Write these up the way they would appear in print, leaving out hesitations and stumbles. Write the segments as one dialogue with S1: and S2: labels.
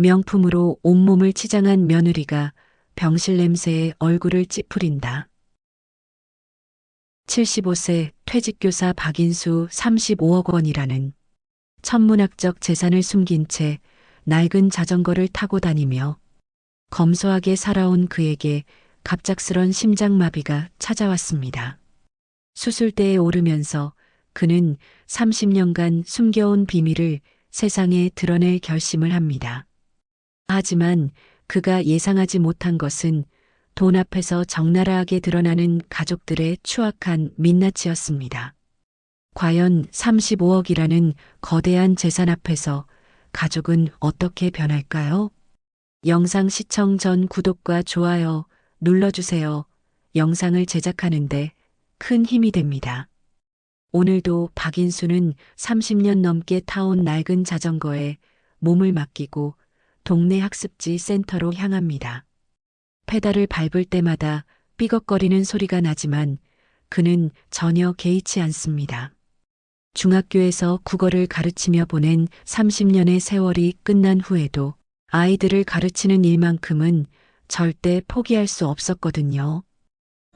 S1: 명품으로 온몸을 치장한 며느리가 병실 냄새에 얼굴을 찌푸린다. 75세 퇴직교사 박인수 35억 원이라는 천문학적 재산을 숨긴 채 낡은 자전거를 타고 다니며 검소하게 살아온 그에게 갑작스런 심장마비가 찾아왔습니다. 수술대에 오르면서 그는 30년간 숨겨온 비밀을 세상에 드러낼 결심을 합니다. 하지만 그가 예상하지 못한 것은 돈 앞에서 적나라하게 드러나는 가족들의 추악한 민낯이었습니다. 과연 35억이라는 거대한 재산 앞에서 가족은 어떻게 변할까요? 영상 시청 전 구독과 좋아요 눌러주세요. 영상을 제작하는데 큰 힘이 됩니다. 오늘도 박인수는 30년 넘게 타온 낡은 자전거에 몸을 맡기고 동네 학습지 센터로 향합니다. 페달을 밟을 때마다 삐걱거리는 소리가 나지만 그는 전혀 개의치 않습니다. 중학교에서 국어를 가르치며 보낸 30년의 세월이 끝난 후에도 아이들을 가르치는 일만큼은 절대 포기할 수 없었거든요.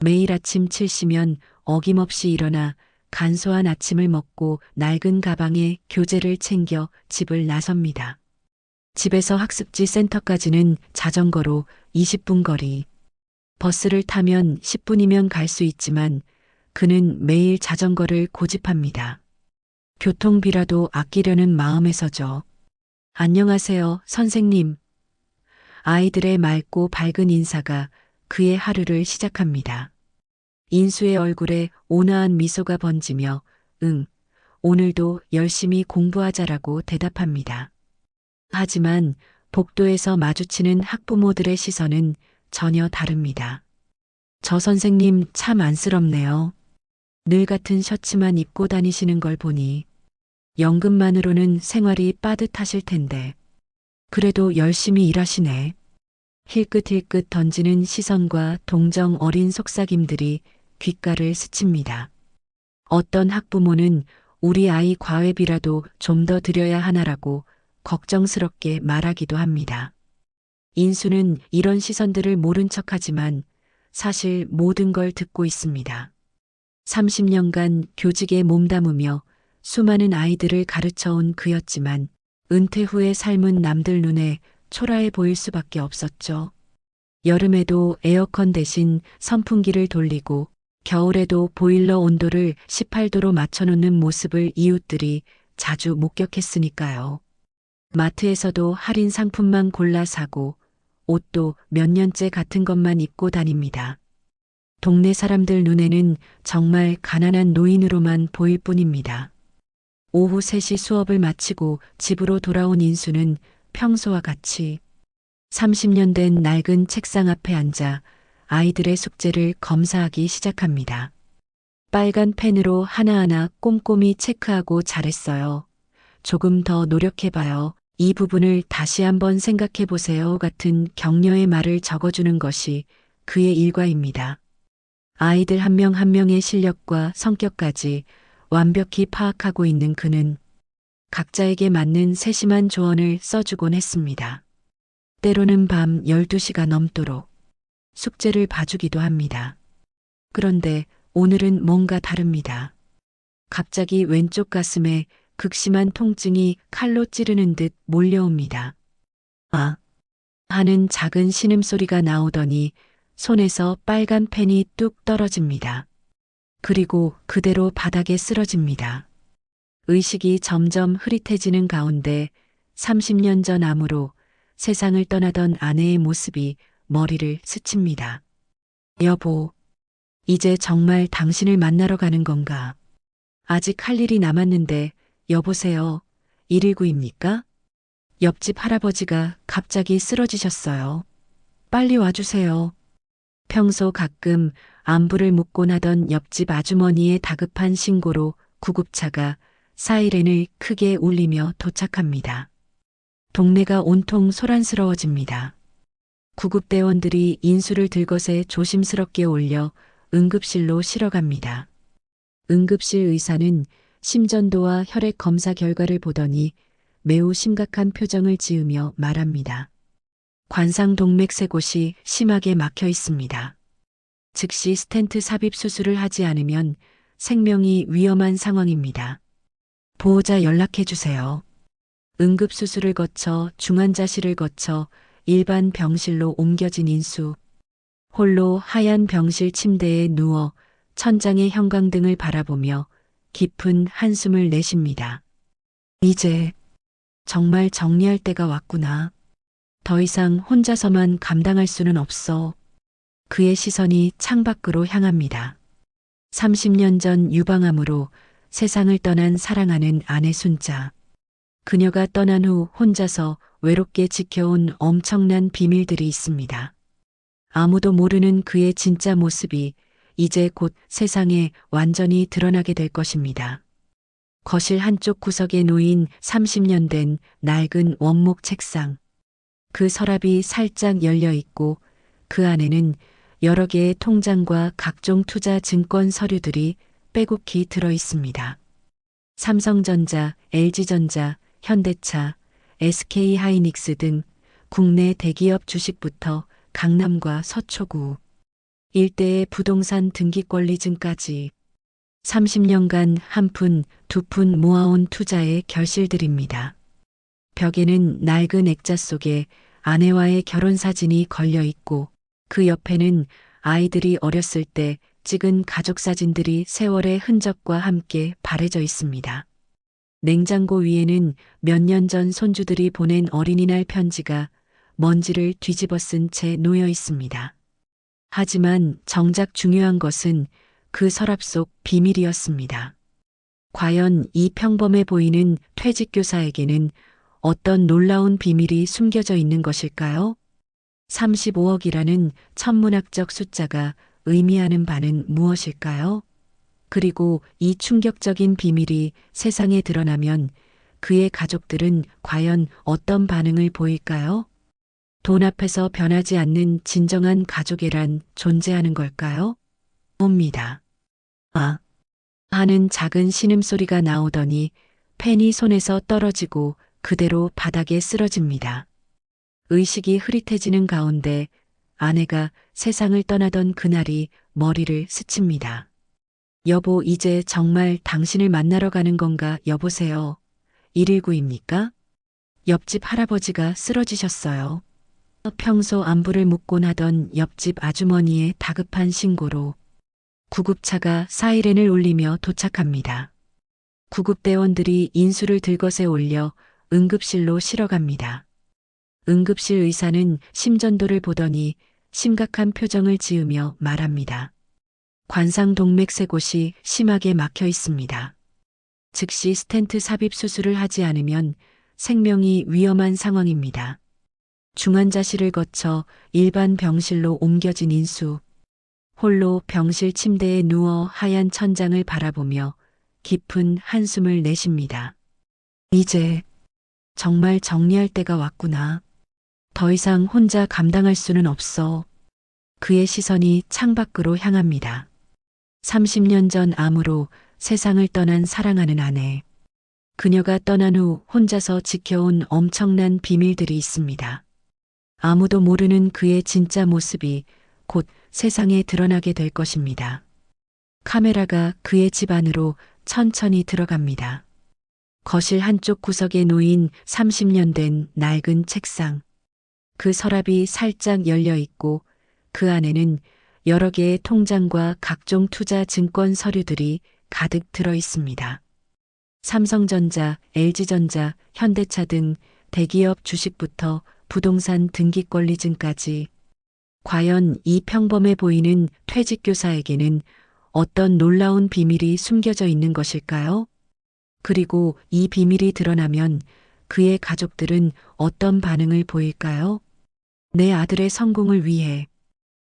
S1: 매일 아침 7시면 어김없이 일어나 간소한 아침을 먹고 낡은 가방에 교재를 챙겨 집을 나섭니다. 집에서 학습지 센터까지는 자전거로 20분 거리. 버스를 타면 10분이면 갈 수 있지만 그는 매일 자전거를 고집합니다. 교통비라도 아끼려는 마음에서죠. 안녕하세요, 선생님. 아이들의 맑고 밝은 인사가 그의 하루를 시작합니다. 인수의 얼굴에 온화한 미소가 번지며 응, 오늘도 열심히 공부하자라고 대답합니다. 하지만 복도에서 마주치는 학부모들의 시선은 전혀 다릅니다. 저 선생님 참 안쓰럽네요. 늘 같은 셔츠만 입고 다니시는 걸 보니 연금만으로는 생활이 빠듯하실 텐데 그래도 열심히 일하시네. 힐끗힐끗 던지는 시선과 동정 어린 속삭임들이 귓가를 스칩니다. 어떤 학부모는 우리 아이 과외비라도 좀 더 드려야 하나라고 걱정스럽게 말하기도 합니다. 인수는 이런 시선들을 모른 척하지만 사실 모든 걸 듣고 있습니다. 30년간 교직에 몸담으며 수많은 아이들을 가르쳐온 그였지만 은퇴 후의 삶은 남들 눈에 초라해 보일 수밖에 없었죠. 여름에도 에어컨 대신 선풍기를 돌리고 겨울에도 보일러 온도를 18도로 맞춰놓는 모습을 이웃들이 자주 목격했으니까요. 마트에서도 할인 상품만 골라 사고 옷도 몇 년째 같은 것만 입고 다닙니다. 동네 사람들 눈에는 정말 가난한 노인으로만 보일 뿐입니다. 오후 3시 수업을 마치고 집으로 돌아온 인수는 평소와 같이 30년 된 낡은 책상 앞에 앉아 아이들의 숙제를 검사하기 시작합니다. 빨간 펜으로 하나하나 꼼꼼히 체크하고 잘했어요. 조금 더 노력해봐요. 이 부분을 다시 한번 생각해보세요. 같은 격려의 말을 적어주는 것이 그의 일과입니다. 아이들 한 명 한 명의 실력과 성격까지 완벽히 파악하고 있는 그는 각자에게 맞는 세심한 조언을 써주곤 했습니다. 때로는 밤 12시가 넘도록 숙제를 봐주기도 합니다. 그런데 오늘은 뭔가 다릅니다. 갑자기 왼쪽 가슴에 극심한 통증이 칼로 찌르는 듯 몰려옵니다. 아! 하는 작은 신음소리가 나오더니 손에서 빨간 펜이 뚝 떨어집니다. 그리고 그대로 바닥에 쓰러집니다. 의식이 점점 흐릿해지는 가운데 30년 전 암으로 세상을 떠나던 아내의 모습이 머리를 스칩니다. 여보, 이제 정말 당신을 만나러 가는 건가? 아직 할 일이 남았는데 여보세요. 119입니까? 옆집 할아버지가 갑자기 쓰러지셨어요. 빨리 와주세요. 평소 가끔 안부를 묻곤 하던 옆집 아주머니의 다급한 신고로 구급차가 사이렌을 크게 울리며 도착합니다. 동네가 온통 소란스러워집니다. 구급대원들이 인수를 들것에 조심스럽게 올려 응급실로 실어갑니다. 응급실 의사는 심전도와 혈액 검사 결과를 보더니 매우 심각한 표정을 지으며 말합니다. 관상동맥 세 곳이 심하게 막혀 있습니다. 즉시 스텐트 삽입 수술을 하지 않으면 생명이 위험한 상황입니다. 보호자 연락해 주세요. 응급수술을 거쳐 중환자실을 거쳐 일반 병실로 옮겨진 인수. 홀로 하얀 병실 침대에 누워 천장의 형광등을 바라보며 깊은 한숨을 내쉽니다. 이제 정말 정리할 때가 왔구나. 더 이상 혼자서만 감당할 수는 없어. 그의 시선이 창밖으로 향합니다. 30년 전 유방암으로 세상을 떠난 사랑하는 아내 순자. 그녀가 떠난 후 혼자서 외롭게 지켜온 엄청난 비밀들이 있습니다. 아무도 모르는 그의 진짜 모습이 이제 곧 세상에 완전히 드러나게 될 것입니다. 거실 한쪽 구석에 놓인 30년 된 낡은 원목 책상. 그 서랍이 살짝 열려 있고 그 안에는 여러 개의 통장과 각종 투자 증권 서류들이 빼곡히 들어 있습니다. 삼성전자, LG전자, 현대차, SK하이닉스 등 국내 대기업 주식부터 강남과 서초구, 일대의 부동산 등기권리증까지 30년간 한 푼, 두 푼 모아온 투자의 결실들입니다. 벽에는 낡은 액자 속에 아내와의 결혼 사진이 걸려 있고 그 옆에는 아이들이 어렸을 때 찍은 가족 사진들이 세월의 흔적과 함께 바래져 있습니다. 냉장고 위에는 몇 년 전 손주들이 보낸 어린이날 편지가 먼지를 뒤집어 쓴 채 놓여 있습니다. 하지만 정작 중요한 것은 그 서랍 속 비밀이었습니다. 과연 이 평범해 보이는 퇴직교사에게는 어떤 놀라운 비밀이 숨겨져 있는 것일까요? 35억이라는 천문학적 숫자가 의미하는 바는 무엇일까요? 그리고 이 충격적인 비밀이 세상에 드러나면 그의 가족들은 과연 어떤 반응을 보일까요? 돈 앞에서 변하지 않는 진정한 가족이란 존재하는 걸까요? 옵니다. 아, 하는 작은 신음소리가 나오더니 펜이 손에서 떨어지고 그대로 바닥에 쓰러집니다. 의식이 흐릿해지는 가운데 아내가 세상을 떠나던 그날이 머리를 스칩니다. 여보, 이제 정말 당신을 만나러 가는 건가? 여보세요. 119입니까? 옆집 할아버지가 쓰러지셨어요. 평소 안부를 묻곤 하던 옆집 아주머니의 다급한 신고로 구급차가 사이렌을 울리며 도착합니다. 구급대원들이 인수를 들것에 올려 응급실로 실어갑니다. 응급실 의사는 심전도를 보더니 심각한 표정을 지으며 말합니다. 관상동맥 세 곳이 심하게 막혀 있습니다. 즉시 스텐트 삽입 수술을 하지 않으면 생명이 위험한 상황입니다. 중환자실을 거쳐 일반 병실로 옮겨진 인수. 홀로 병실 침대에 누워 하얀 천장을 바라보며 깊은 한숨을 내쉽니다. 이제 정말 정리할 때가 왔구나. 더 이상 혼자 감당할 수는 없어. 그의 시선이 창밖으로 향합니다. 30년 전 암으로 세상을 떠난 사랑하는 아내. 그녀가 떠난 후 혼자서 지켜온 엄청난 비밀들이 있습니다. 아무도 모르는 그의 진짜 모습이 곧 세상에 드러나게 될 것입니다. 카메라가 그의 집 안으로 천천히 들어갑니다. 거실 한쪽 구석에 놓인 30년 된 낡은 책상. 그 서랍이 살짝 열려 있고 그 안에는 여러 개의 통장과 각종 투자 증권 서류들이 가득 들어 있습니다. 삼성전자, LG전자, 현대차 등 대기업 주식부터 부동산 등기권리증까지 과연 이 평범해 보이는 퇴직교사에게는 어떤 놀라운 비밀이 숨겨져 있는 것일까요? 그리고 이 비밀이 드러나면 그의 가족들은 어떤 반응을 보일까요? 내 아들의 성공을 위해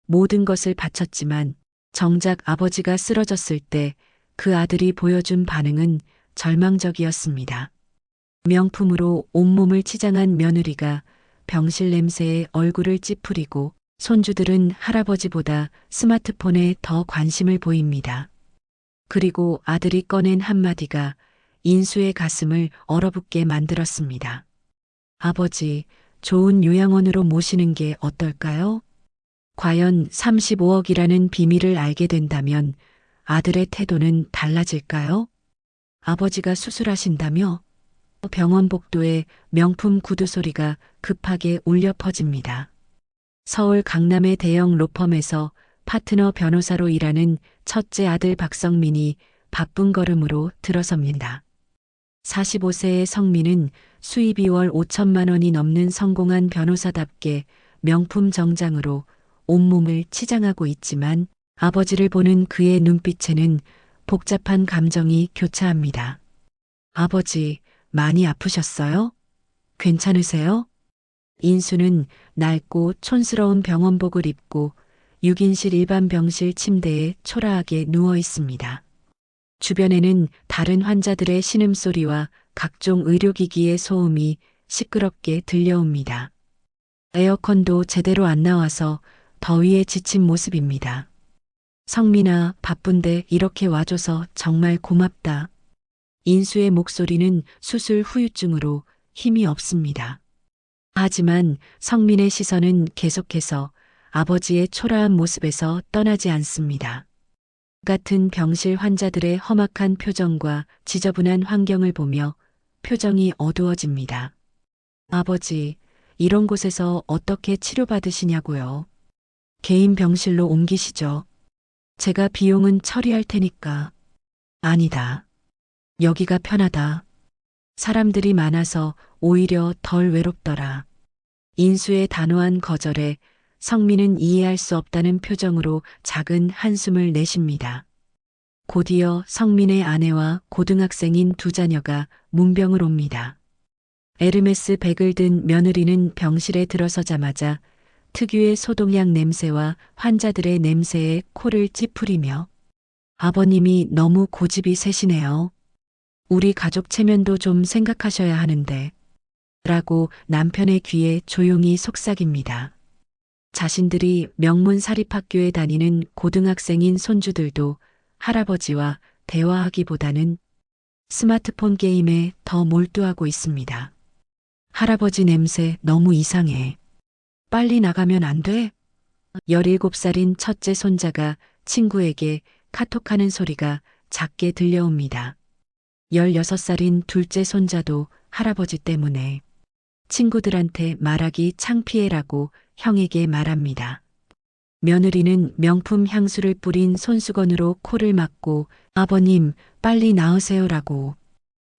S1: 모든 것을 바쳤지만 정작 아버지가 쓰러졌을 때 그 아들이 보여준 반응은 절망적이었습니다. 명품으로 온몸을 치장한 며느리가 병실 냄새에 얼굴을 찌푸리고 손주들은 할아버지보다 스마트폰에 더 관심을 보입니다. 그리고 아들이 꺼낸 한마디가 인수의 가슴을 얼어붙게 만들었습니다. 아버지, 좋은 요양원으로 모시는 게 어떨까요? 과연 35억이라는 비밀을 알게 된다면 아들의 태도는 달라질까요? 아버지가 수술하신다며 병원 복도에 명품 구두 소리가 급하게 울려 퍼집니다. 서울 강남의 대형 로펌에서 파트너 변호사로 일하는 첫째 아들 박성민이 바쁜 걸음으로 들어섭니다. 45세의 성민은 수입이 월 5천만 원이 넘는 성공한 변호사답게 명품 정장으로 온몸을 치장하고 있지만 아버지를 보는 그의 눈빛에는 복잡한 감정이 교차합니다. 아버지, 많이 아프셨어요? 괜찮으세요? 인수는 낡고 촌스러운 병원복을 입고 6인실 일반 병실 침대에 초라하게 누워 있습니다. 주변에는 다른 환자들의 신음소리와 각종 의료기기의 소음이 시끄럽게 들려옵니다. 에어컨도 제대로 안 나와서 더위에 지친 모습입니다. 성민아, 바쁜데 이렇게 와줘서 정말 고맙다. 인수의 목소리는 수술 후유증으로 힘이 없습니다. 하지만 성민의 시선은 계속해서 아버지의 초라한 모습에서 떠나지 않습니다. 같은 병실 환자들의 험악한 표정과 지저분한 환경을 보며 표정이 어두워집니다. 아버지, 이런 곳에서 어떻게 치료받으시냐고요? 개인 병실로 옮기시죠. 제가 비용은 처리할 테니까. 아니다. 여기가 편하다. 사람들이 많아서 오히려 덜 외롭더라. 인수의 단호한 거절에 성민은 이해할 수 없다는 표정으로 작은 한숨을 내쉽니다. 곧이어 성민의 아내와 고등학생인 두 자녀가 문병을 옵니다. 에르메스 백을 든 며느리는 병실에 들어서자마자 특유의 소독약 냄새와 환자들의 냄새에 코를 찌푸리며 아버님이 너무 고집이 세시네요. 우리 가족 체면도 좀 생각하셔야 하는데 라고 남편의 귀에 조용히 속삭입니다. 자신들이 명문 사립학교에 다니는 고등학생인 손주들도 할아버지와 대화하기보다는 스마트폰 게임에 더 몰두하고 있습니다. 할아버지 냄새 너무 이상해. 빨리 나가면 안 돼? 17살인 첫째 손자가 친구에게 카톡하는 소리가 작게 들려옵니다. 16살인 둘째 손자도 할아버지 때문에 친구들한테 말하기 창피해라고 형에게 말합니다. 며느리는 명품 향수를 뿌린 손수건으로 코를 막고 아버님 빨리 나으세요라고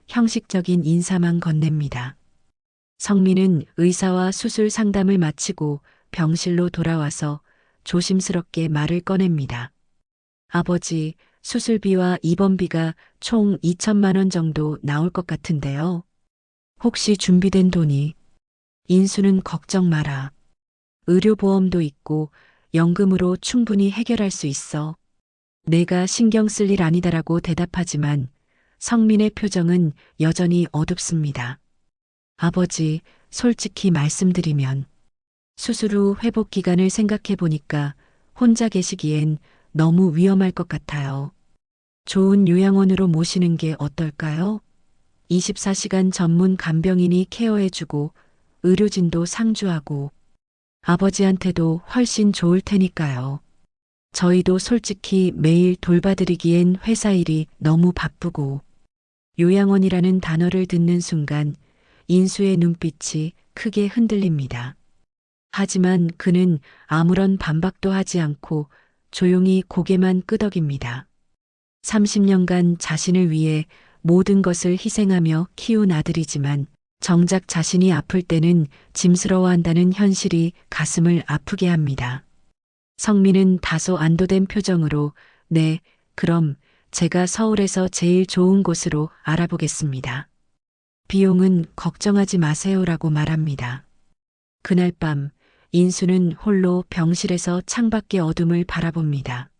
S1: 형식적인 인사만 건넵니다. 성민은 의사와 수술 상담을 마치고 병실로 돌아와서 조심스럽게 말을 꺼냅니다. 아버지, 수술비와 입원비가 총 2천만 원 정도 나올 것 같은데요. 혹시 준비된 돈이? 인수는 걱정 마라. 의료보험도 있고 연금으로 충분히 해결할 수 있어. 내가 신경 쓸 일 아니다라고 대답하지만 성민의 표정은 여전히 어둡습니다. 아버지, 솔직히 말씀드리면 수술 후 회복 기간을 생각해 보니까 혼자 계시기엔 너무 위험할 것 같아요. 좋은 요양원으로 모시는 게 어떨까요? 24시간 전문 간병인이 케어해주고 의료진도 상주하고 아버지한테도 훨씬 좋을 테니까요. 저희도 솔직히 매일 돌봐드리기엔 회사 일이 너무 바쁘고 요양원이라는 단어를 듣는 순간 인수의 눈빛이 크게 흔들립니다. 하지만 그는 아무런 반박도 하지 않고 조용히 고개만 끄덕입니다. 30년간 자신을 위해 모든 것을 희생하며 키운 아들이지만 정작 자신이 아플 때는 짐스러워한다는 현실이 가슴을 아프게 합니다. 성민은 다소 안도된 표정으로 네, 그럼 제가 서울에서 제일 좋은 곳으로 알아보겠습니다. 비용은 걱정하지 마세요라고 말합니다. 그날 밤 인수는 홀로 병실에서 창밖의 어둠을 바라봅니다.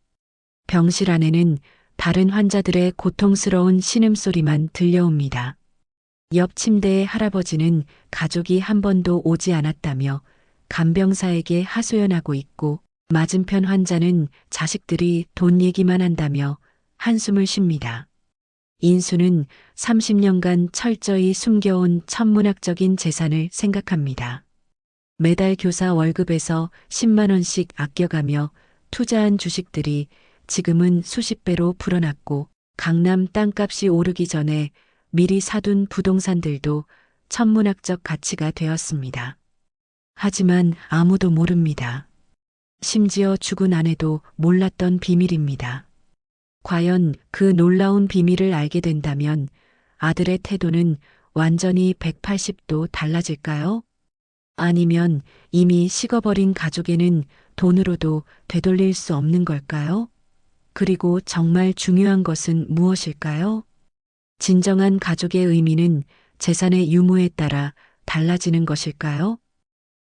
S1: 병실 안에는 다른 환자들의 고통스러운 신음소리만 들려옵니다. 옆 침대의 할아버지는 가족이 한 번도 오지 않았다며 간병사에게 하소연하고 있고 맞은편 환자는 자식들이 돈 얘기만 한다며 한숨을 쉽니다. 인수는 30년간 철저히 숨겨온 천문학적인 재산을 생각합니다. 매달 교사 월급에서 10만 원씩 아껴가며 투자한 주식들이 지금은 수십 배로 불어났고 강남 땅값이 오르기 전에 미리 사둔 부동산들도 천문학적 가치가 되었습니다. 하지만 아무도 모릅니다. 심지어 죽은 아내도 몰랐던 비밀입니다. 과연 그 놀라운 비밀을 알게 된다면 아들의 태도는 완전히 180도 달라질까요? 아니면 이미 식어버린 가족에는 돈으로도 되돌릴 수 없는 걸까요? 그리고 정말 중요한 것은 무엇일까요? 진정한 가족의 의미는 재산의 유무에 따라 달라지는 것일까요?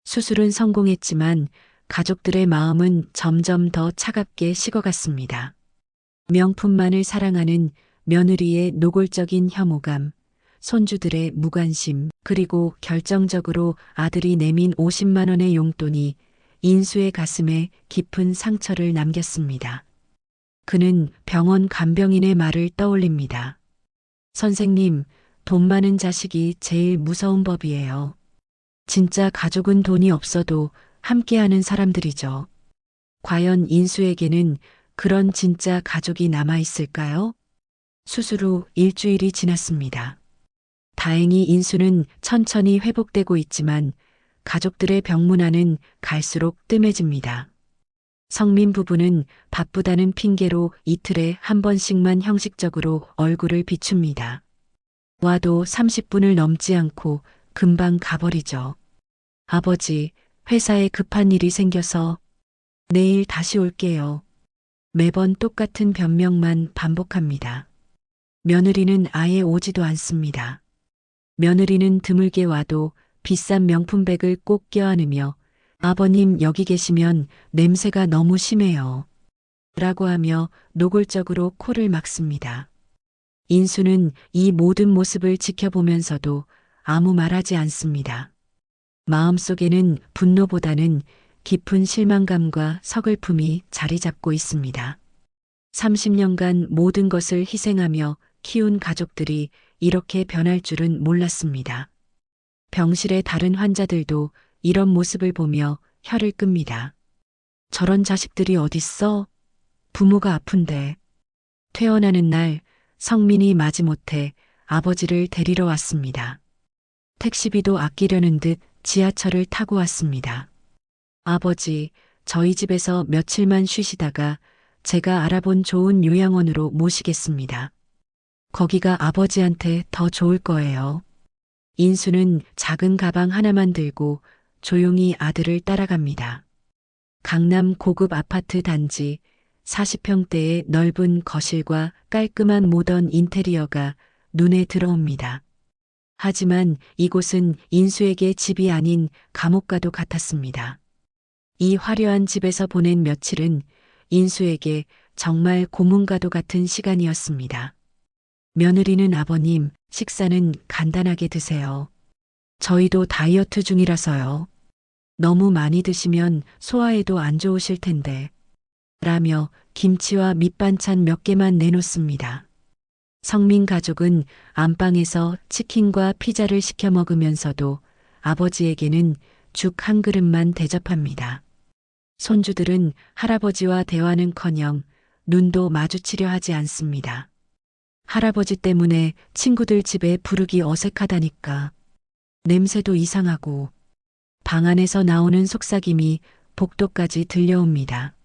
S1: 수술은 성공했지만 가족들의 마음은 점점 더 차갑게 식어갔습니다. 명품만을 사랑하는 며느리의 노골적인 혐오감, 손주들의 무관심, 그리고 결정적으로 아들이 내민 50만 원의 용돈이 인수의 가슴에 깊은 상처를 남겼습니다. 그는 병원 간병인의 말을 떠올립니다. 선생님, 돈 많은 자식이 제일 무서운 법이에요. 진짜 가족은 돈이 없어도 함께하는 사람들이죠. 과연 인수에게는 그런 진짜 가족이 남아있을까요? 수술 후 일주일이 지났습니다. 다행히 인수는 천천히 회복되고 있지만 가족들의 병문안은 갈수록 뜸해집니다. 성민 부부는 바쁘다는 핑계로 이틀에 한 번씩만 형식적으로 얼굴을 비춥니다. 와도 30분을 넘지 않고 금방 가버리죠. 아버지, 회사에 급한 일이 생겨서 내일 다시 올게요. 매번 똑같은 변명만 반복합니다. 며느리는 아예 오지도 않습니다. 며느리는 드물게 와도 비싼 명품백을 꼭 껴안으며 아버님 여기 계시면 냄새가 너무 심해요. 라고 하며 노골적으로 코를 막습니다. 인수는 이 모든 모습을 지켜보면서도 아무 말하지 않습니다. 마음속에는 분노보다는 깊은 실망감과 서글픔이 자리 잡고 있습니다. 30년간 모든 것을 희생하며 키운 가족들이 이렇게 변할 줄은 몰랐습니다. 병실의 다른 환자들도 이런 모습을 보며 혀를 끕니다. 저런 자식들이 어딨어? 부모가 아픈데. 퇴원하는 날 성민이 마지못해 아버지를 데리러 왔습니다. 택시비도 아끼려는 듯 지하철을 타고 왔습니다. 아버지, 저희 집에서 며칠만 쉬시다가 제가 알아본 좋은 요양원으로 모시겠습니다. 거기가 아버지한테 더 좋을 거예요. 인수는 작은 가방 하나만 들고 조용히 아들을 따라갑니다. 강남 고급 아파트 단지 40평대의 넓은 거실과 깔끔한 모던 인테리어가 눈에 들어옵니다. 하지만 이곳은 인수에게 집이 아닌 감옥과도 같았습니다. 이 화려한 집에서 보낸 며칠은 인수에게 정말 고문과도 같은 시간이었습니다. 며느리는 아버님, 식사는 간단하게 드세요. 저희도 다이어트 중이라서요. 너무 많이 드시면 소화에도 안 좋으실 텐데. 라며 김치와 밑반찬 몇 개만 내놓습니다. 성민 가족은 안방에서 치킨과 피자를 시켜 먹으면서도 아버지에게는 죽 한 그릇만 대접합니다. 손주들은 할아버지와 대화는커녕 눈도 마주치려 하지 않습니다. 할아버지 때문에 친구들 집에 부르기 어색하다니까. 냄새도 이상하고 방 안에서 나오는 속삭임이 복도까지 들려옵니다.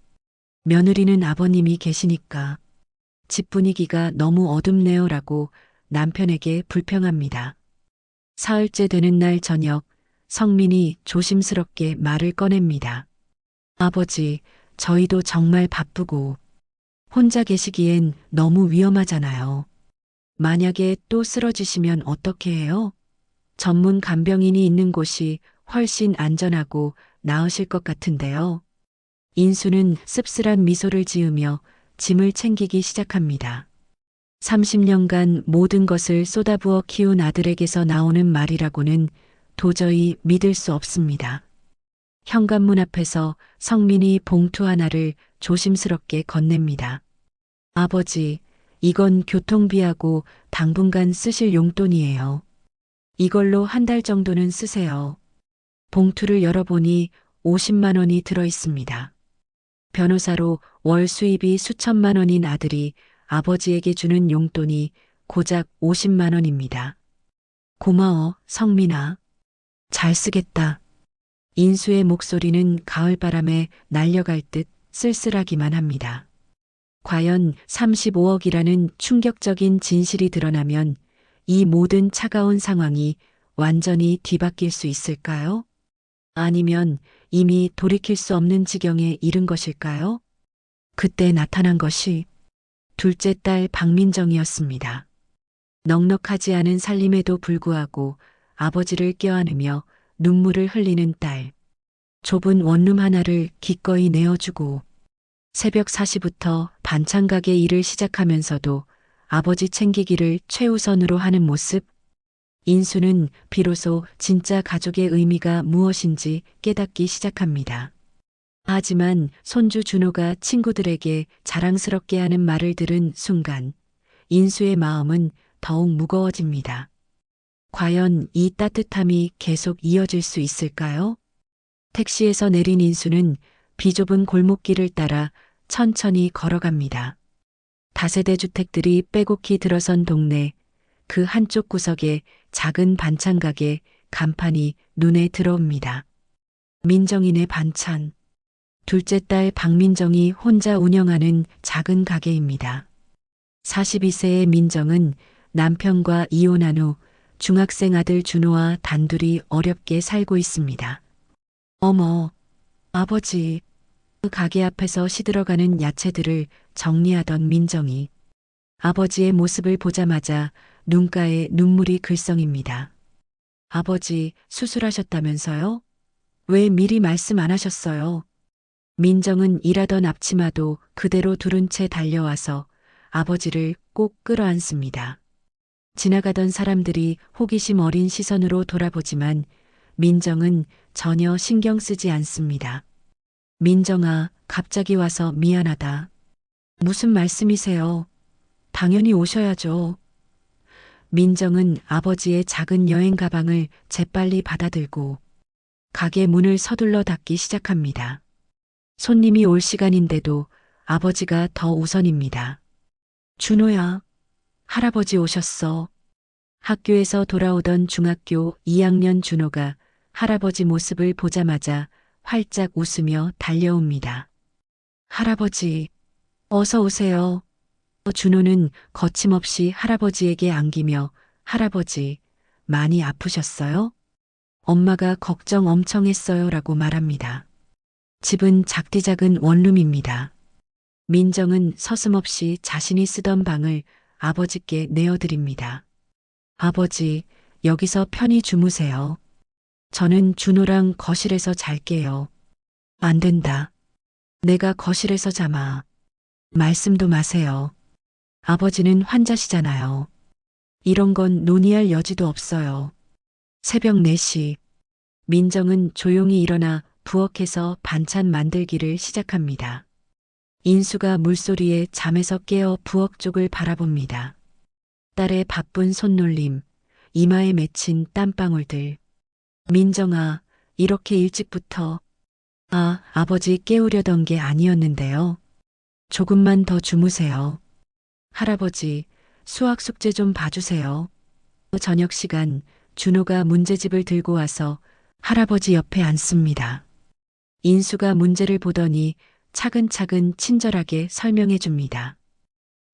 S1: 며느리는 아버님이 계시니까 집 분위기가 너무 어둡네요라고 남편에게 불평합니다. 사흘째 되는 날 저녁 성민이 조심스럽게 말을 꺼냅니다. 아버지, 저희도 정말 바쁘고 혼자 계시기엔 너무 위험하잖아요. 만약에 또 쓰러지시면 어떻게 해요? 전문 간병인이 있는 곳이 훨씬 안전하고 나으실 것 같은데요. 인수는 씁쓸한 미소를 지으며 짐을 챙기기 시작합니다. 30년간 모든 것을 쏟아부어 키운 아들에게서 나오는 말이라고는 도저히 믿을 수 없습니다. 현관문 앞에서 성민이 봉투 하나를 조심스럽게 건넵니다. 아버지, 이건 교통비하고 당분간 쓰실 용돈이에요. 이걸로 한 달 정도는 쓰세요. 봉투를 열어보니 50만 원이 들어 있습니다. 변호사로 월 수입이 수천만 원인 아들이 아버지에게 주는 용돈이 고작 50만 원입니다. 고마워, 성민아. 잘 쓰겠다. 인수의 목소리는 가을바람에 날려갈 듯 쓸쓸하기만 합니다. 과연 35억이라는 충격적인 진실이 드러나면 이 모든 차가운 상황이 완전히 뒤바뀔 수 있을까요? 아니면 이미 돌이킬 수 없는 지경에 이른 것일까요? 그때 나타난 것이 둘째 딸 박민정이었습니다. 넉넉하지 않은 살림에도 불구하고 아버지를 껴안으며 눈물을 흘리는 딸. 좁은 원룸 하나를 기꺼이 내어주고 새벽 4시부터 반찬 가게 일을 시작하면서도 아버지 챙기기를 최우선으로 하는 모습. 인수는 비로소 진짜 가족의 의미가 무엇인지 깨닫기 시작합니다. 하지만 손주 준호가 친구들에게 자랑스럽게 하는 말을 들은 순간 인수의 마음은 더욱 무거워집니다. 과연 이 따뜻함이 계속 이어질 수 있을까요? 택시에서 내린 인수는 비좁은 골목길을 따라 천천히 걸어갑니다. 다세대 주택들이 빼곡히 들어선 동네, 그 한쪽 구석에 작은 반찬 가게 간판이 눈에 들어옵니다. 민정이네 반찬. 둘째 딸 박민정이 혼자 운영하는 작은 가게입니다. 42세의 민정은 남편과 이혼한 후 중학생 아들 준호와 단둘이 어렵게 살고 있습니다. 어머, 아버지. 그 가게 앞에서 시들어가는 야채들을 정리하던 민정이 아버지의 모습을 보자마자 눈가에 눈물이 글썽입니다. 아버지 수술하셨다면서요? 왜 미리 말씀 안 하셨어요? 민정은 일하던 앞치마도 그대로 두른 채 달려와서 아버지를 꼭 끌어안습니다. 지나가던 사람들이 호기심 어린 시선으로 돌아보지만 민정은 전혀 신경 쓰지 않습니다. 민정아, 갑자기 와서 미안하다. 무슨 말씀이세요? 당연히 오셔야죠. 민정은 아버지의 작은 여행 가방을 재빨리 받아들고 가게 문을 서둘러 닫기 시작합니다. 손님이 올 시간인데도 아버지가 더 우선입니다. 준호야, 할아버지 오셨어. 학교에서 돌아오던 중학교 2학년 준호가 할아버지 모습을 보자마자 활짝 웃으며 달려옵니다. 할아버지, 어서 오세요. 준호는 거침없이 할아버지에게 안기며 할아버지, 많이 아프셨어요? 엄마가 걱정 엄청 했어요 라고 말합니다. 집은 작디작은 원룸입니다. 민정은 서슴없이 자신이 쓰던 방을 아버지께 내어드립니다. 아버지, 여기서 편히 주무세요. 저는 준호랑 거실에서 잘게요. 안 된다. 내가 거실에서 자마. 말씀도 마세요. 아버지는 환자시잖아요. 이런 건 논의할 여지도 없어요. 새벽 4시. 민정은 조용히 일어나 부엌에서 반찬 만들기를 시작합니다. 인수가 물소리에 잠에서 깨어 부엌 쪽을 바라봅니다. 딸의 바쁜 손놀림, 이마에 맺힌 땀방울들. 민정아, 이렇게 일찍부터. 아버지 깨우려던 게 아니었는데요. 조금만 더 주무세요. 할아버지, 수학 숙제 좀 봐주세요. 저녁 시간, 준호가 문제집을 들고 와서 할아버지 옆에 앉습니다. 인수가 문제를 보더니 차근차근 친절하게 설명해 줍니다.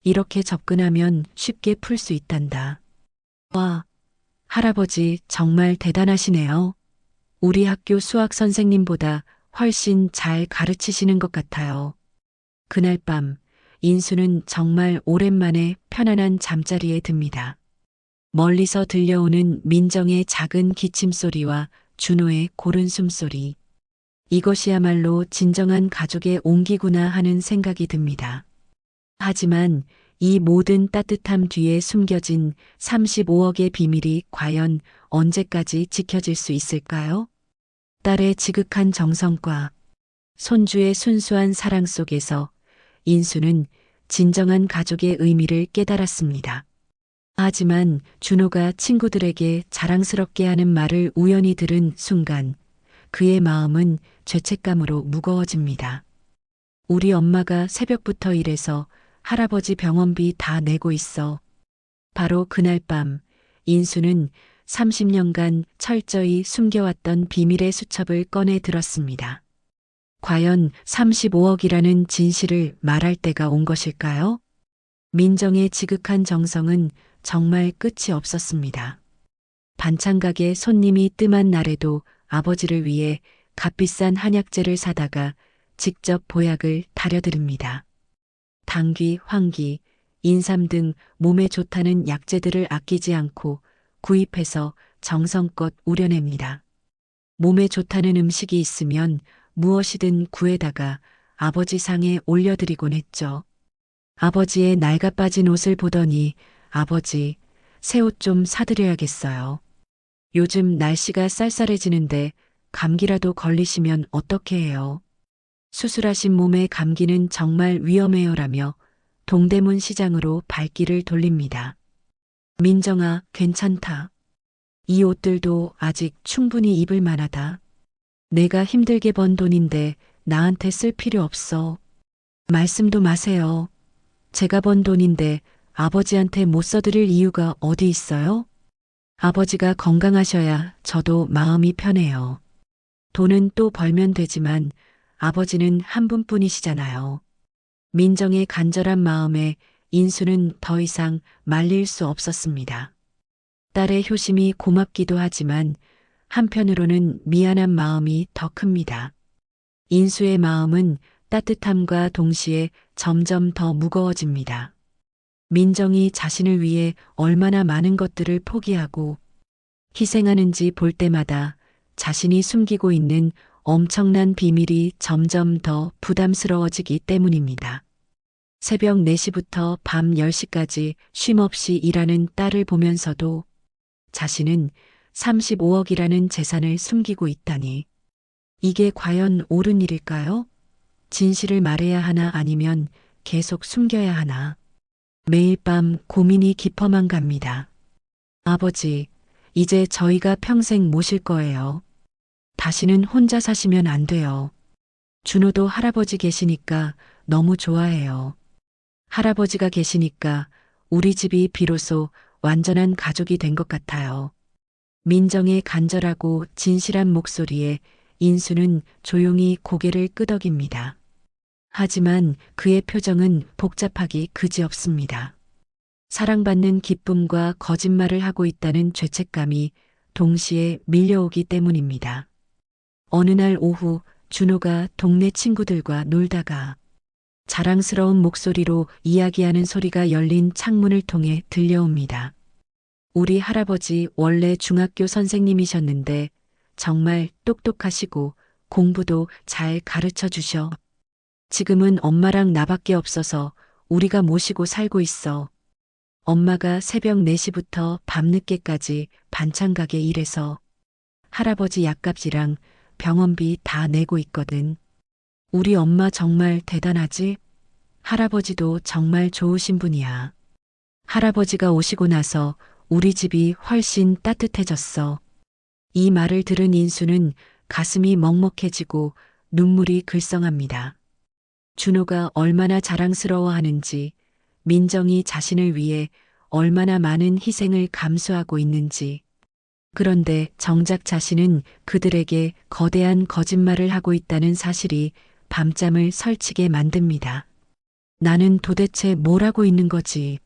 S1: 이렇게 접근하면 쉽게 풀 수 있단다. 와, 할아버지 정말 대단하시네요. 우리 학교 수학 선생님보다 훨씬 잘 가르치시는 것 같아요. 그날 밤, 인수는 정말 오랜만에 편안한 잠자리에 듭니다. 멀리서 들려오는 민정의 작은 기침 소리와 준호의 고른 숨소리. 이것이야말로 진정한 가족의 온기구나 하는 생각이 듭니다. 하지만 이 모든 따뜻함 뒤에 숨겨진 35억의 비밀이 과연 언제까지 지켜질 수 있을까요? 딸의 지극한 정성과 손주의 순수한 사랑 속에서 인수는 진정한 가족의 의미를 깨달았습니다. 하지만 준호가 친구들에게 자랑스럽게 하는 말을 우연히 들은 순간 그의 마음은 죄책감으로 무거워집니다. 우리 엄마가 새벽부터 일해서 할아버지 병원비 다 내고 있어. 바로 그날 밤 인수는 30년간 철저히 숨겨왔던 비밀의 수첩을 꺼내 들었습니다. 과연 35억이라는 진실을 말할 때가 온 것일까요? 민정의 지극한 정성은 정말 끝이 없었습니다. 반찬가게 손님이 뜸한 날에도 아버지를 위해 값비싼 한약재를 사다가 직접 보약을 다려드립니다. 당귀, 황기, 인삼 등 몸에 좋다는 약재들을 아끼지 않고 구입해서 정성껏 우려냅니다. 몸에 좋다는 음식이 있으면 무엇이든 구해다가 아버지 상에 올려드리곤 했죠. 아버지의 낡아 빠진 옷을 보더니 아버지, 새 옷 좀 사드려야겠어요. 요즘 날씨가 쌀쌀해지는데 감기라도 걸리시면 어떻게 해요? 수술하신 몸의 감기는 정말 위험해요라며 동대문 시장으로 발길을 돌립니다. 민정아, 괜찮다. 이 옷들도 아직 충분히 입을 만하다. 내가 힘들게 번 돈인데 나한테 쓸 필요 없어. 말씀도 마세요. 제가 번 돈인데 아버지한테 못 써드릴 이유가 어디 있어요? 아버지가 건강하셔야 저도 마음이 편해요. 돈은 또 벌면 되지만 아버지는 한 분뿐이시잖아요. 민정의 간절한 마음에 인수는 더 이상 말릴 수 없었습니다. 딸의 효심이 고맙기도 하지만 한편으로는 미안한 마음이 더 큽니다. 인수의 마음은 따뜻함과 동시에 점점 더 무거워집니다. 민정이 자신을 위해 얼마나 많은 것들을 포기하고 희생하는지 볼 때마다 자신이 숨기고 있는 엄청난 비밀이 점점 더 부담스러워지기 때문입니다. 새벽 4시부터 밤 10시까지 쉼없이 일하는 딸을 보면서도 자신은 35억이라는 재산을 숨기고 있다니. 이게 과연 옳은 일일까요? 진실을 말해야 하나 아니면 계속 숨겨야 하나. 매일 밤 고민이 깊어만 갑니다. 아버지, 이제 저희가 평생 모실 거예요. 다시는 혼자 사시면 안 돼요. 준호도 할아버지 계시니까 너무 좋아해요. 할아버지가 계시니까 우리 집이 비로소 완전한 가족이 된 것 같아요. 민정의 간절하고 진실한 목소리에 인수는 조용히 고개를 끄덕입니다. 하지만 그의 표정은 복잡하기 그지없습니다. 사랑받는 기쁨과 거짓말을 하고 있다는 죄책감이 동시에 밀려오기 때문입니다. 어느 날 오후 준호가 동네 친구들과 놀다가 자랑스러운 목소리로 이야기하는 소리가 열린 창문을 통해 들려옵니다. 우리 할아버지 원래 중학교 선생님이셨는데 정말 똑똑하시고 공부도 잘 가르쳐 주셔. 지금은 엄마랑 나밖에 없어서 우리가 모시고 살고 있어. 엄마가 새벽 4시부터 밤늦게까지 반찬 가게 일해서 할아버지 약값이랑 병원비 다 내고 있거든. 우리 엄마 정말 대단하지? 할아버지도 정말 좋으신 분이야. 할아버지가 오시고 나서 우리 집이 훨씬 따뜻해졌어. 이 말을 들은 인수는 가슴이 먹먹해지고 눈물이 글썽합니다. 준호가 얼마나 자랑스러워하는지, 민정이 자신을 위해 얼마나 많은 희생을 감수하고 있는지. 그런데 정작 자신은 그들에게 거대한 거짓말을 하고 있다는 사실이 밤잠을 설치게 만듭니다. 나는 도대체 뭘 하고 있는 거지?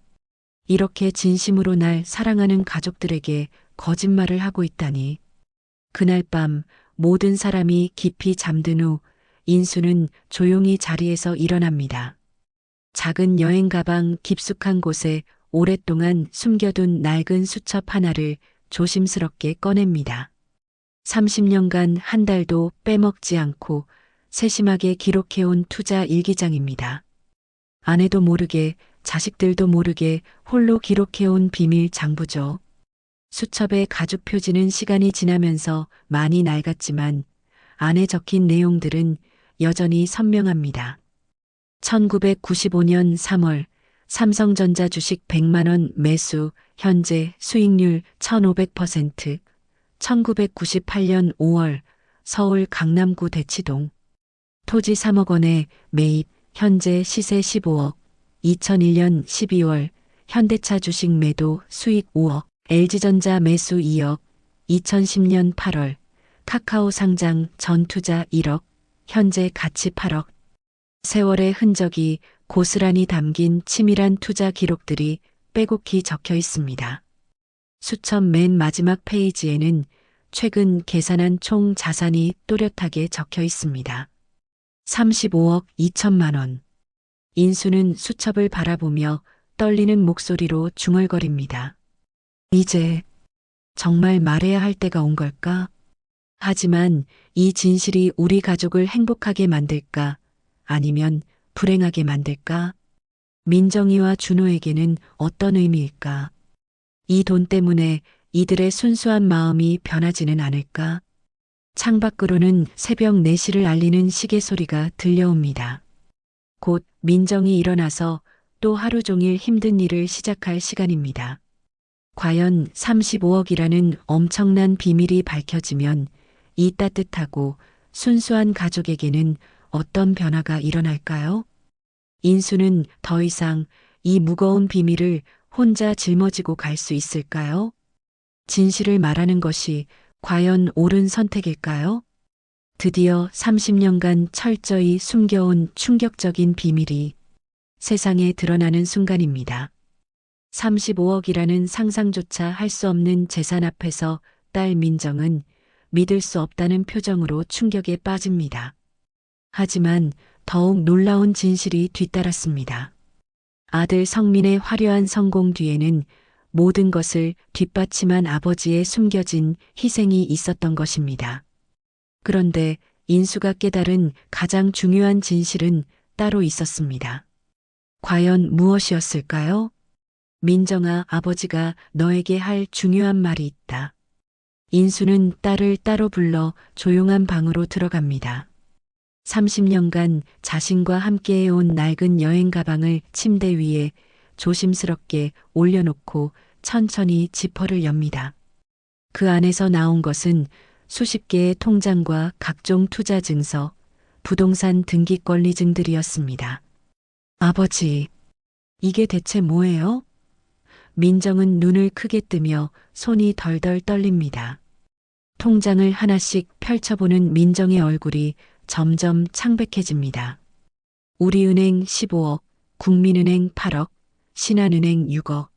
S1: 이렇게 진심으로 날 사랑하는 가족들에게 거짓말을 하고 있다니. 그날 밤 모든 사람이 깊이 잠든 후 인수는 조용히 자리에서 일어납니다. 작은 여행 가방 깊숙한 곳에 오랫동안 숨겨둔 낡은 수첩 하나를 조심스럽게 꺼냅니다. 30년간 한 달도 빼먹지 않고 세심하게 기록해온 투자 일기장입니다. 아내도 모르게 자식들도 모르게 홀로 기록해온 비밀 장부죠. 수첩의 가죽 표지는 시간이 지나면서 많이 낡았지만 안에 적힌 내용들은 여전히 선명합니다. 1995년 3월 삼성전자 주식 100만 원 매수, 현재 수익률 1500%. 1998년 5월 서울 강남구 대치동 토지 3억 원에 매입, 현재 시세 15억. 2001년 12월 현대차 주식 매도, 수익 5억. LG전자 매수 2억. 2010년 8월 카카오 상장 전 투자 1억. 현재 가치 8억. 세월의 흔적이 고스란히 담긴 치밀한 투자 기록들이 빼곡히 적혀 있습니다. 수첩 맨 마지막 페이지에는 최근 계산한 총 자산이 또렷하게 적혀 있습니다. 35억 2천만 원. 인수는 수첩을 바라보며 떨리는 목소리로 중얼거립니다. 이제 정말 말해야 할 때가 온 걸까? 하지만 이 진실이 우리 가족을 행복하게 만들까? 아니면 불행하게 만들까? 민정이와 준호에게는 어떤 의미일까? 이 돈 때문에 이들의 순수한 마음이 변하지는 않을까? 창밖으로는 새벽 4시를 알리는 시계 소리가 들려옵니다. 곧 민정이 일어나서 또 하루 종일 힘든 일을 시작할 시간입니다. 과연 35억이라는 엄청난 비밀이 밝혀지면 이 따뜻하고 순수한 가족에게는 어떤 변화가 일어날까요? 인수는 더 이상 이 무거운 비밀을 혼자 짊어지고 갈 수 있을까요? 진실을 말하는 것이 과연 옳은 선택일까요? 드디어 30년간 철저히 숨겨온 충격적인 비밀이 세상에 드러나는 순간입니다. 35억이라는 상상조차 할 수 없는 재산 앞에서 딸 민정은 믿을 수 없다는 표정으로 충격에 빠집니다. 하지만 더욱 놀라운 진실이 뒤따랐습니다. 아들 성민의 화려한 성공 뒤에는 모든 것을 뒷받침한 아버지의 숨겨진 희생이 있었던 것입니다. 그런데 인수가 깨달은 가장 중요한 진실은 따로 있었습니다. 과연 무엇이었을까요? 민정아, 아버지가 너에게 할 중요한 말이 있다. 인수는 딸을 따로 불러 조용한 방으로 들어갑니다. 30년간 자신과 함께해온 낡은 여행 가방을 침대 위에 조심스럽게 올려놓고 천천히 지퍼를 엽니다. 그 안에서 나온 것은 수십 개의 통장과 각종 투자 증서, 부동산 등기 권리증들이었습니다. 아버지, 이게 대체 뭐예요? 민정은 눈을 크게 뜨며 손이 덜덜 떨립니다. 통장을 하나씩 펼쳐보는 민정의 얼굴이 점점 창백해집니다. 우리은행 15억, 국민은행 8억, 신한은행 6억.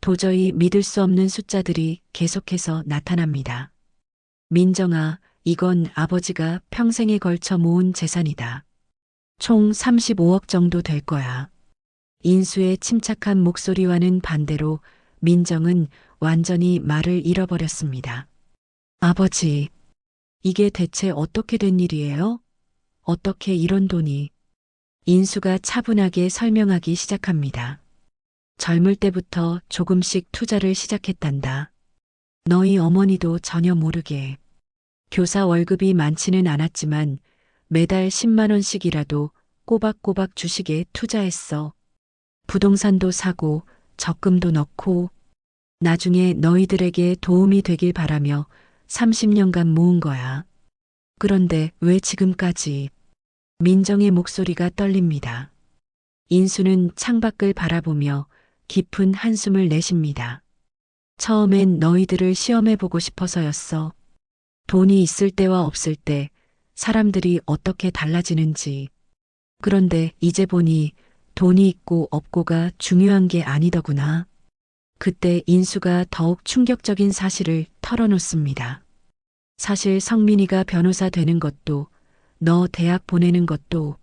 S1: 도저히 믿을 수 없는 숫자들이 계속해서 나타납니다. 민정아, 이건 아버지가 평생에 걸쳐 모은 재산이다. 총 35억 정도 될 거야. 인수의 침착한 목소리와는 반대로 민정은 완전히 말을 잃어버렸습니다. 아버지, 이게 대체 어떻게 된 일이에요? 어떻게 이런 돈이? 인수가 차분하게 설명하기 시작합니다. 젊을 때부터 조금씩 투자를 시작했단다. 너희 어머니도 전혀 모르게. 교사 월급이 많지는 않았지만 매달 10만 원씩이라도 꼬박꼬박 주식에 투자했어. 부동산도 사고 적금도 넣고 나중에 너희들에게 도움이 되길 바라며 30년간 모은 거야. 그런데 왜 지금까지? 민정의 목소리가 떨립니다. 인수는 창밖을 바라보며 깊은 한숨을 내쉽니다. 처음엔 너희들을 시험해보고 싶어서였어. 돈이 있을 때와 없을 때 사람들이 어떻게 달라지는지. 그런데 이제 보니 돈이 있고 없고가 중요한 게 아니더구나. 그때 인수가 더욱 충격적인 사실을 털어놓습니다. 사실 성민이가 변호사 되는 것도 너 대학 보내는 것도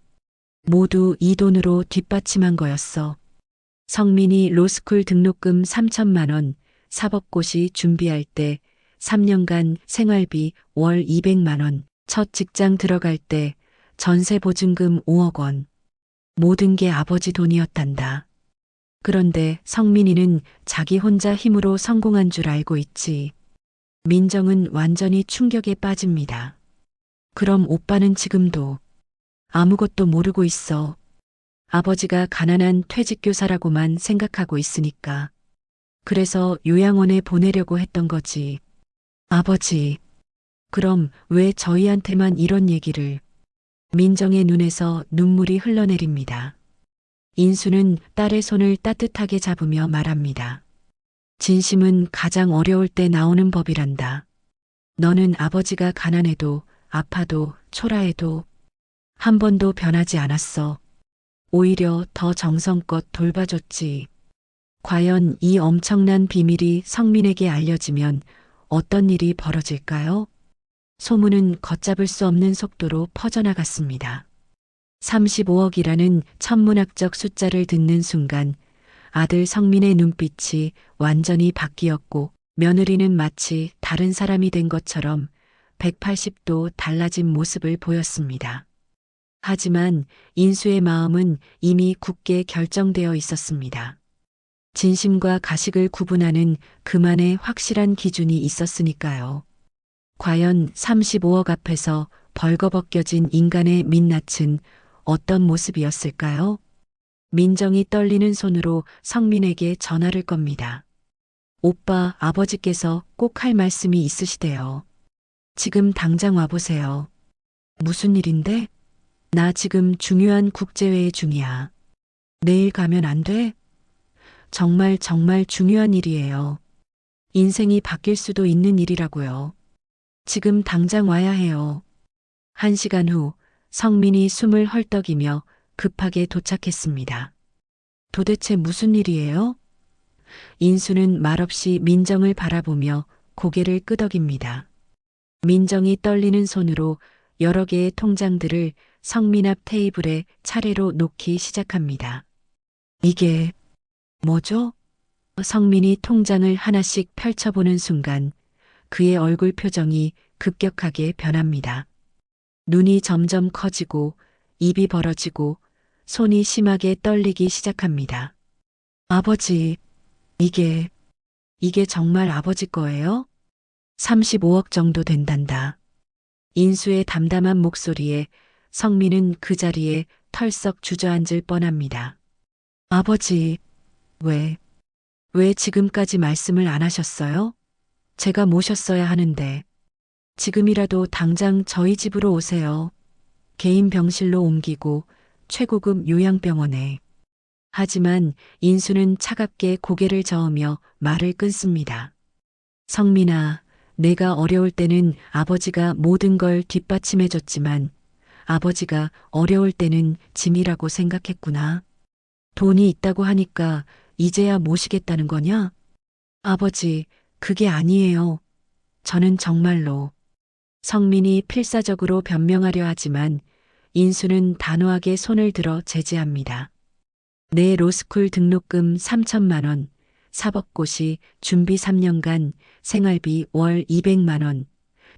S1: 모두 이 돈으로 뒷받침한 거였어. 성민이 로스쿨 등록금 3천만 원, 사법고시 준비할 때 3년간 생활비 월 200만 원, 첫 직장 들어갈 때 전세 보증금 5억 원. 모든 게 아버지 돈이었단다. 그런데 성민이는 자기 혼자 힘으로 성공한 줄 알고 있지. 민정은 완전히 충격에 빠집니다. 그럼 오빠는 지금도 아무것도 모르고 있어. 아버지가 가난한 퇴직교사라고만 생각하고 있으니까. 그래서 요양원에 보내려고 했던 거지. 아버지, 그럼 왜 저희한테만 이런 얘기를? 민정의 눈에서 눈물이 흘러내립니다. 인수는 딸의 손을 따뜻하게 잡으며 말합니다. 진심은 가장 어려울 때 나오는 법이란다. 너는 아버지가 가난해도 아파도 초라해도 한 번도 변하지 않았어. 오히려 더 정성껏 돌봐줬지. 과연 이 엄청난 비밀이 성민에게 알려지면 어떤 일이 벌어질까요? 소문은 걷잡을 수 없는 속도로 퍼져나갔습니다. 35억이라는 천문학적 숫자를 듣는 순간 아들 성민의 눈빛이 완전히 바뀌었고 며느리는 마치 다른 사람이 된 것처럼 180도 달라진 모습을 보였습니다. 하지만 인수의 마음은 이미 굳게 결정되어 있었습니다. 진심과 가식을 구분하는 그만의 확실한 기준이 있었으니까요. 과연 35억 앞에서 벌거벗겨진 인간의 민낯은 어떤 모습이었을까요? 민정이 떨리는 손으로 성민에게 전화를 겁니다. 오빠, 아버지께서 꼭 할 말씀이 있으시대요. 지금 당장 와보세요. 무슨 일인데? 나 지금 중요한 국제회의 중이야. 내일 가면 안 돼? 정말 중요한 일이에요. 인생이 바뀔 수도 있는 일이라고요. 지금 당장 와야 해요. 1시간 후 성민이 숨을 헐떡이며 급하게 도착했습니다. 도대체 무슨 일이에요? 인수는 말없이 민정을 바라보며 고개를 끄덕입니다. 민정이 떨리는 손으로 여러 개의 통장들을 성민 앞 테이블에 차례로 놓기 시작합니다. 이게 뭐죠? 성민이 통장을 하나씩 펼쳐보는 순간 그의 얼굴 표정이 급격하게 변합니다. 눈이 점점 커지고 입이 벌어지고 손이 심하게 떨리기 시작합니다. 아버지, 이게 정말 아버지 거예요? 35억 정도 된단다. 인수의 담담한 목소리에 성민은 그 자리에 털썩 주저앉을 뻔합니다. 아버지, 왜 지금까지 말씀을 안 하셨어요? 제가 모셨어야 하는데. 지금이라도 당장 저희 집으로 오세요. 개인 병실로 옮기고 최고급 요양병원에. 하지만 인수는 차갑게 고개를 저으며 말을 끊습니다. 성민아, 내가 어려울 때는 아버지가 모든 걸 뒷받침해줬지만 아버지가 어려울 때는 짐이라고 생각했구나. 돈이 있다고 하니까 이제야 모시겠다는 거냐? 아버지, 그게 아니에요. 저는 정말로. 성민이 필사적으로 변명하려 하지만 인수는 단호하게 손을 들어 제지합니다. 내 로스쿨 등록금 3천만 원, 사법고시 준비 3년간 생활비 월 200만 원,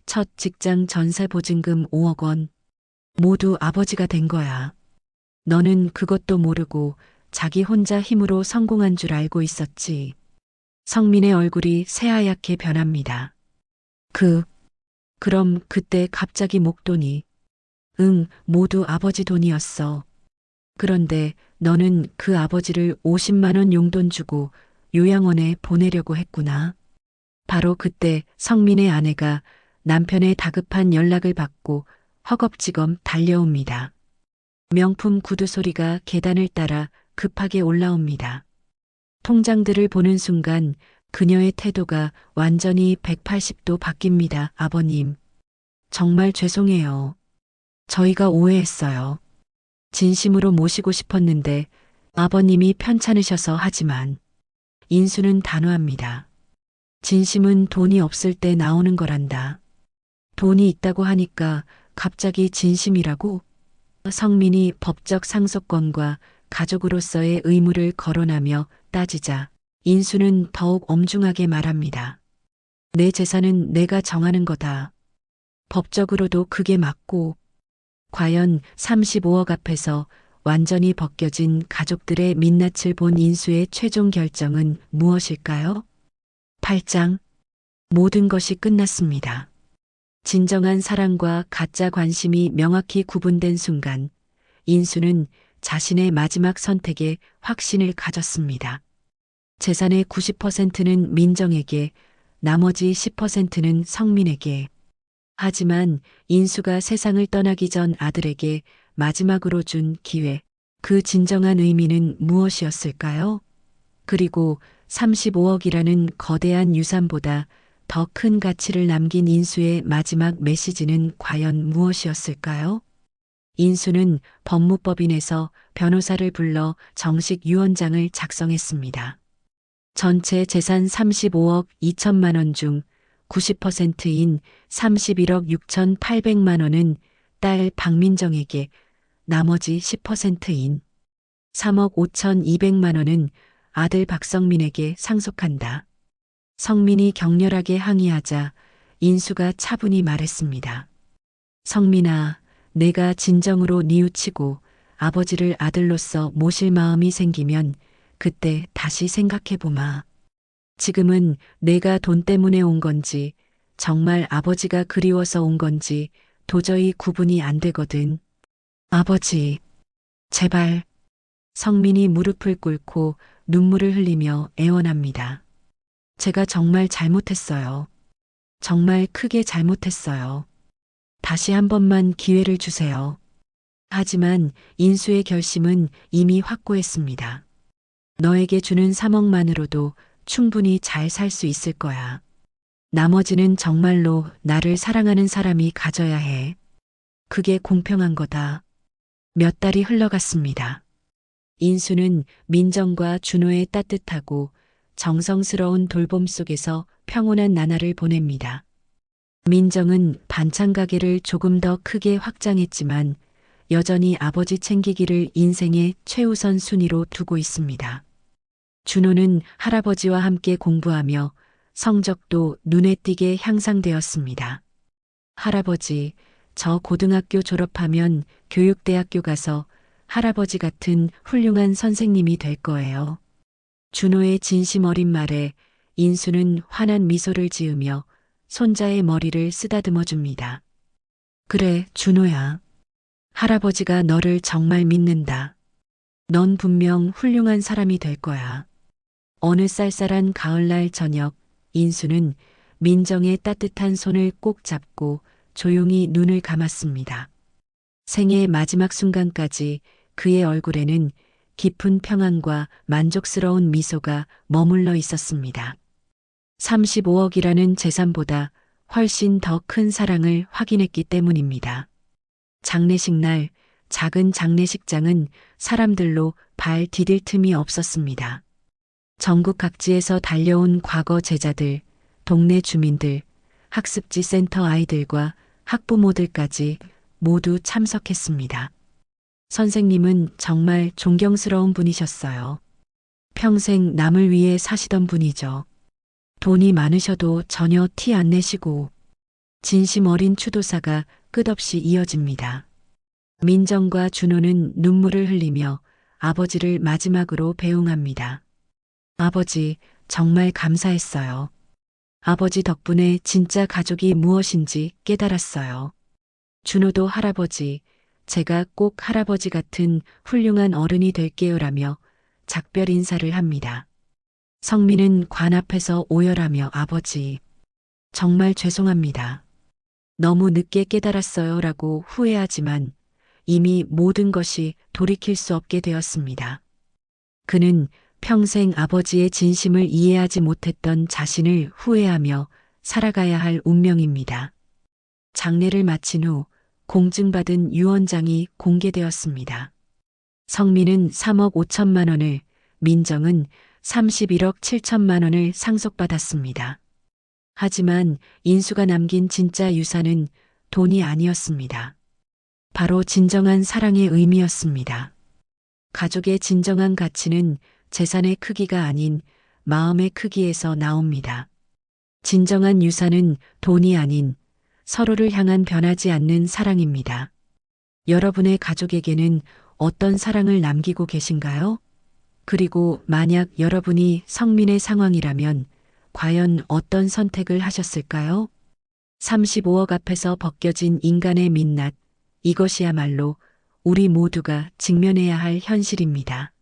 S1: 첫 직장 전세 보증금 5억 원. 모두 아버지가 된 거야. 너는 그것도 모르고 자기 혼자 힘으로 성공한 줄 알고 있었지. 성민의 얼굴이 새하얗게 변합니다. 그럼 그때 갑자기 목돈이. 응, 모두 아버지 돈이었어. 그런데 너는 그 아버지를 50만 원 용돈 주고 요양원에 보내려고 했구나. 바로 그때 성민의 아내가 남편의 다급한 연락을 받고 허겁지겁 달려옵니다. 명품 구두 소리가 계단을 따라 급하게 올라옵니다. 통장들을 보는 순간 그녀의 태도가 완전히 180도 바뀝니다. 아버님, 정말 죄송해요. 저희가 오해했어요. 진심으로 모시고 싶었는데 아버님이 편찮으셔서. 하지만 인수는 단호합니다. 진심은 돈이 없을 때 나오는 거란다. 돈이 있다고 하니까 갑자기 진심이라고? 성민이 법적 상속권과 가족으로서의 의무를 거론하며 따지자 인수는 더욱 엄중하게 말합니다. 내 재산은 내가 정하는 거다. 법적으로도 그게 맞고. 과연 35억 앞에서 완전히 벗겨진 가족들의 민낯을 본 인수의 최종 결정은 무엇일까요? 8장. 모든 것이 끝났습니다. 진정한 사랑과 가짜 관심이 명확히 구분된 순간 인수는 자신의 마지막 선택에 확신을 가졌습니다. 재산의 90%는 민정에게, 나머지 10%는 성민에게. 하지만 인수가 세상을 떠나기 전 아들에게 마지막으로 준 기회, 그 진정한 의미는 무엇이었을까요? 그리고 35억이라는 거대한 유산보다 더 큰 가치를 남긴 인수의 마지막 메시지는 과연 무엇이었을까요? 인수는 법무법인에서 변호사를 불러 정식 유언장을 작성했습니다. 전체 재산 35억 2천만 원 중 90%인 31억 6,800만 원은 딸 박민정에게, 나머지 10%인 3억 5,200만 원은 아들 박성민에게 상속한다. 성민이 격렬하게 항의하자 인수가 차분히 말했습니다. 성민아, 내가 진정으로 뉘우치고 아버지를 아들로서 모실 마음이 생기면 그때 다시 생각해보마. 지금은 내가 돈 때문에 온 건지 정말 아버지가 그리워서 온 건지 도저히 구분이 안 되거든. 아버지, 제발. 성민이 무릎을 꿇고 눈물을 흘리며 애원합니다. 제가 정말 잘못했어요. 정말 크게 잘못했어요. 다시 한 번만 기회를 주세요. 하지만 인수의 결심은 이미 확고했습니다. 너에게 주는 3억만으로도 충분히 잘 살 수 있을 거야. 나머지는 정말로 나를 사랑하는 사람이 가져야 해. 그게 공평한 거다. 몇 달이 흘러갔습니다. 인수는 민정과 준호의 따뜻하고 정성스러운 돌봄 속에서 평온한 나날을 보냅니다. 민정은 반찬 가게를 조금 더 크게 확장했지만 여전히 아버지 챙기기를 인생의 최우선 순위로 두고 있습니다. 준호는 할아버지와 함께 공부하며 성적도 눈에 띄게 향상되었습니다. 할아버지, 저 고등학교 졸업하면 교육대학교 가서 할아버지 같은 훌륭한 선생님이 될 거예요. 준호의 진심 어린 말에 인수는 환한 미소를 지으며 손자의 머리를 쓰다듬어 줍니다. 그래, 준호야. 할아버지가 너를 정말 믿는다. 넌 분명 훌륭한 사람이 될 거야. 어느 쌀쌀한 가을날 저녁, 인수는 민정의 따뜻한 손을 꼭 잡고 조용히 눈을 감았습니다. 생의 마지막 순간까지 그의 얼굴에는 깊은 평안과 만족스러운 미소가 머물러 있었습니다. 35억이라는 재산보다 훨씬 더 큰 사랑을 확인했기 때문입니다. 장례식 날, 작은 장례식장은 사람들로 발 디딜 틈이 없었습니다. 전국 각지에서 달려온 과거 제자들, 동네 주민들, 학습지 센터 아이들과 학부모들까지 모두 참석했습니다. 선생님은 정말 존경스러운 분이셨어요. 평생 남을 위해 사시던 분이죠. 돈이 많으셔도 전혀 티 안 내시고. 진심 어린 추도사가 끝없이 이어집니다. 민정과 준호는 눈물을 흘리며 아버지를 마지막으로 배웅합니다. 아버지, 정말 감사했어요. 아버지 덕분에 진짜 가족이 무엇인지 깨달았어요. 준호도 할아버지, 제가 꼭 할아버지 같은 훌륭한 어른이 될게요라며 작별 인사를 합니다. 성민은 관 앞에서 오열하며 아버지, 정말 죄송합니다. 너무 늦게 깨달았어요 라고 후회하지만 이미 모든 것이 돌이킬 수 없게 되었습니다. 그는 평생 아버지의 진심을 이해하지 못했던 자신을 후회하며 살아가야 할 운명입니다. 장례를 마친 후 공증받은 유언장이 공개되었습니다. 성민은 3억 5천만 원을, 민정은 31억 7천만 원을 상속받았습니다. 하지만 인수가 남긴 진짜 유산은 돈이 아니었습니다. 바로 진정한 사랑의 의미였습니다. 가족의 진정한 가치는 재산의 크기가 아닌 마음의 크기에서 나옵니다. 진정한 유산은 돈이 아닌 서로를 향한 변하지 않는 사랑입니다. 여러분의 가족에게는 어떤 사랑을 남기고 계신가요? 그리고 만약 여러분이 성민의 상황이라면 과연 어떤 선택을 하셨을까요? 35억 앞에서 벗겨진 인간의 민낯, 이것이야말로 우리 모두가 직면해야 할 현실입니다.